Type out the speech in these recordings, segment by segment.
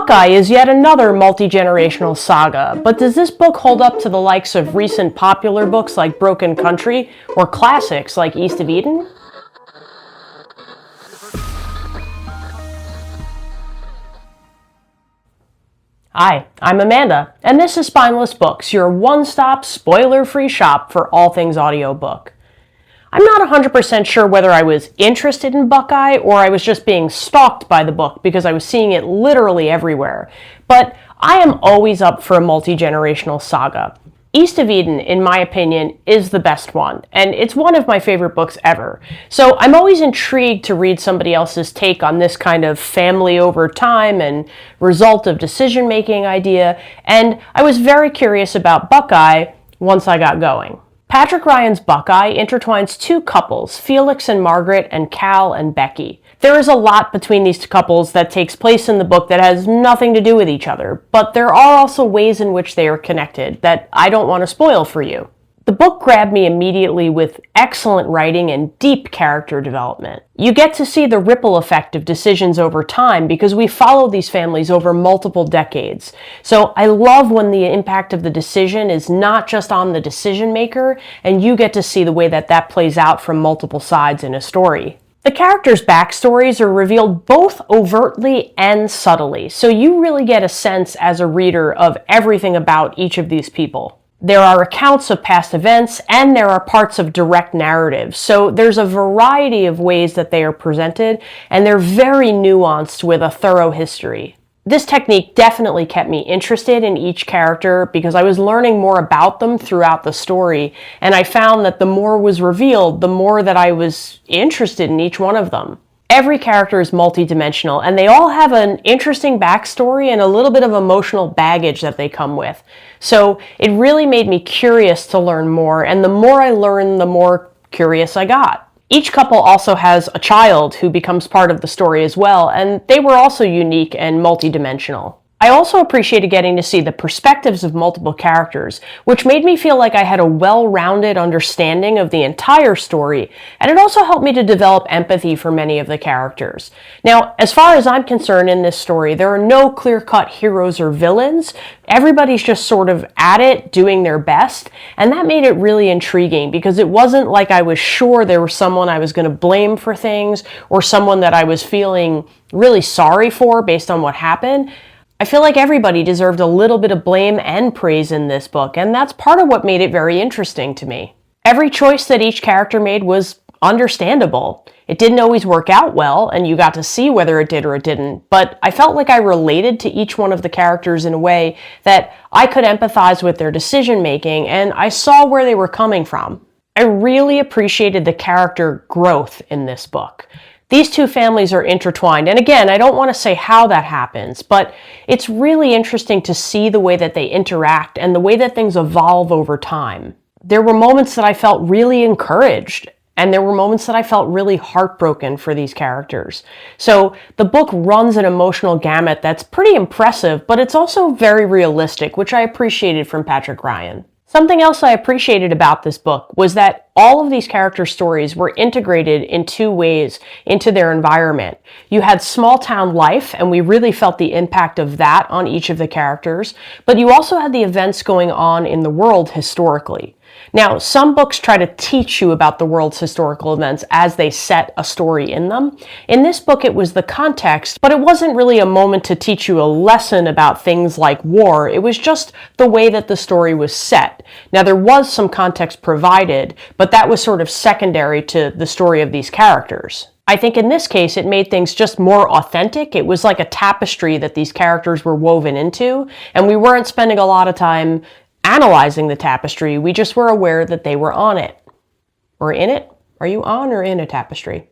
Buckeye is yet another multi-generational saga, but does this book hold up to the likes of recent popular books like Broken Country or classics like East of Eden? Hi, I'm Amanda, and this is Spineless Books, your one-stop, spoiler-free shop for all things audiobook. I'm not 100% sure whether I was interested in Buckeye or I was just being stalked by the book because I was seeing it literally everywhere, but I am always up for a multi-generational saga. East of Eden, in my opinion, is the best one, and it's one of my favorite books ever. So I'm always intrigued to read somebody else's take on this kind of family over time and result of decision-making idea, and I was very curious about Buckeye once I got going. Patrick Ryan's Buckeye intertwines two couples, Felix and Margaret and Cal and Becky. There is a lot between these two couples that takes place in the book that has nothing to do with each other, but there are also ways in which they are connected that I don't want to spoil for you. The book grabbed me immediately with excellent writing and deep character development. You get to see the ripple effect of decisions over time because we follow these families over multiple decades. So I love when the impact of the decision is not just on the decision maker, and you get to see the way that that plays out from multiple sides in a story. The characters' backstories are revealed both overtly and subtly, so you really get a sense as a reader of everything about each of these people. There are accounts of past events, and there are parts of direct narrative, so there's a variety of ways that they are presented, and they're very nuanced with a thorough history. This technique definitely kept me interested in each character because I was learning more about them throughout the story, and I found that the more was revealed, the more that I was interested in each one of them. Every character is multidimensional, and they all have an interesting backstory and a little bit of emotional baggage that they come with. So it really made me curious to learn more, and the more I learned, the more curious I got. Each couple also has a child who becomes part of the story as well, and they were also unique and multidimensional. I also appreciated getting to see the perspectives of multiple characters, which made me feel like I had a well-rounded understanding of the entire story, and it also helped me to develop empathy for many of the characters. Now, as far as I'm concerned in this story, there are no clear-cut heroes or villains. Everybody's just sort of at it, doing their best, and that made it really intriguing because it wasn't like I was sure there was someone I was going to blame for things or someone that I was feeling really sorry for based on what happened. I feel like everybody deserved a little bit of blame and praise in this book, and that's part of what made it very interesting to me. Every choice that each character made was understandable. It didn't always work out well, and you got to see whether it did or it didn't, but I felt like I related to each one of the characters in a way that I could empathize with their decision-making, and I saw where they were coming from. I really appreciated the character growth in this book. These two families are intertwined, and again, I don't want to say how that happens, but it's really interesting to see the way that they interact and the way that things evolve over time. There were moments that I felt really encouraged, and there were moments that I felt really heartbroken for these characters. So the book runs an emotional gamut that's pretty impressive, but it's also very realistic, which I appreciated from Patrick Ryan. Something else I appreciated about this book was that all of these character stories were integrated in two ways into their environment. You had small town life, and we really felt the impact of that on each of the characters, but you also had the events going on in the world historically. Now, some books try to teach you about the world's historical events as they set a story in them. In this book, it was the context, but it wasn't really a moment to teach you a lesson about things like war. It was just the way that the story was set. Now, there was some context provided, but that was sort of secondary to the story of these characters. I think in this case, it made things just more authentic. It was like a tapestry that these characters were woven into, and we weren't spending a lot of time analyzing the tapestry. We just were aware that they were on it. Or in it? Are you on or in a tapestry?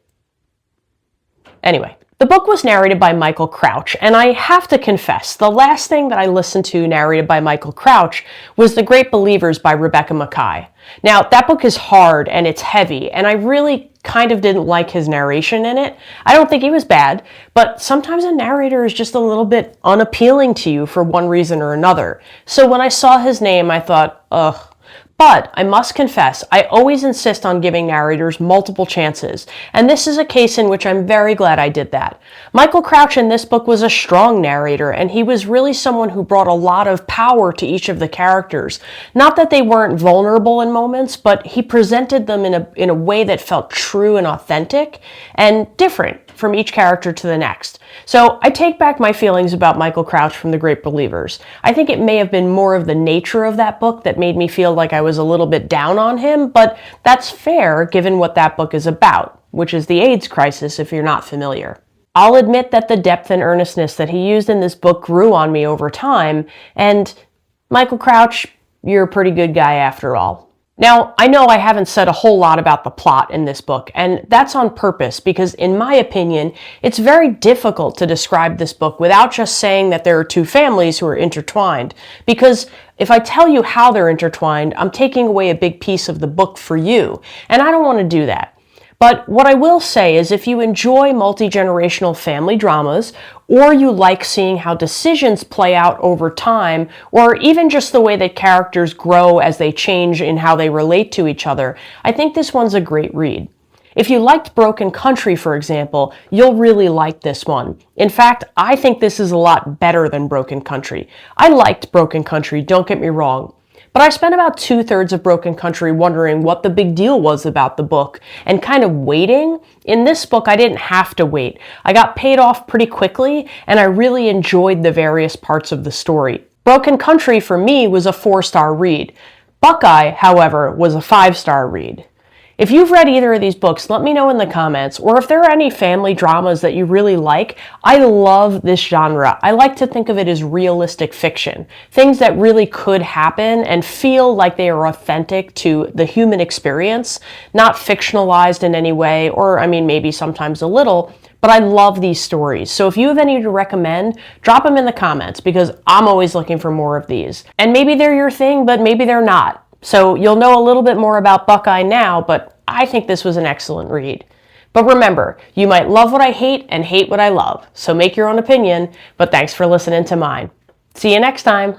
Anyway, the book was narrated by Michael Crouch, and I have to confess, the last thing that I listened to narrated by Michael Crouch was The Great Believers by Rebecca Makkai. Now, that book is hard and it's heavy, and I really kind of didn't like his narration in it. I don't think he was bad, but sometimes a narrator is just a little bit unappealing to you for one reason or another. So when I saw his name, I thought, ugh. But I must confess, I always insist on giving narrators multiple chances, and this is a case in which I'm very glad I did that. Michael Crouch in this book was a strong narrator, and he was really someone who brought a lot of power to each of the characters. Not that they weren't vulnerable in moments, but he presented them in a way that felt true and authentic, and different from each character to the next. So I take back my feelings about Michael Crouch from The Great Believers. I think it may have been more of the nature of that book that made me feel like I was a little bit down on him, but that's fair given what that book is about, which is the AIDS crisis if you're not familiar. I'll admit that the depth and earnestness that he used in this book grew on me over time, and Michael Crouch, you're a pretty good guy after all. Now, I know I haven't said a whole lot about the plot in this book, and that's on purpose because, in my opinion, it's very difficult to describe this book without just saying that there are two families who are intertwined, because if I tell you how they're intertwined, I'm taking away a big piece of the book for you, and I don't want to do that. But what I will say is if you enjoy multi-generational family dramas, or you like seeing how decisions play out over time, or even just the way that characters grow as they change in how they relate to each other, I think this one's a great read. If you liked Broken Country, for example, you'll really like this one. In fact, I think this is a lot better than Broken Country. I liked Broken Country, don't get me wrong. But I spent about 2/3 of Broken Country wondering what the big deal was about the book and kind of waiting. In this book, I didn't have to wait. I got paid off pretty quickly, and I really enjoyed the various parts of the story. Broken Country, for me, was a 4-star read. Buckeye, however, was a 5-star read. If you've read either of these books, let me know in the comments, or if there are any family dramas that you really like. I love this genre. I like to think of it as realistic fiction, things that really could happen and feel like they are authentic to the human experience, not fictionalized in any way, or maybe sometimes a little, but I love these stories. So if you have any to recommend, drop them in the comments because I'm always looking for more of these. And maybe they're your thing, but maybe they're not. So you'll know a little bit more about Buckeye now, but I think this was an excellent read. But remember, you might love what I hate and hate what I love. So make your own opinion, but thanks for listening to mine. See you next time.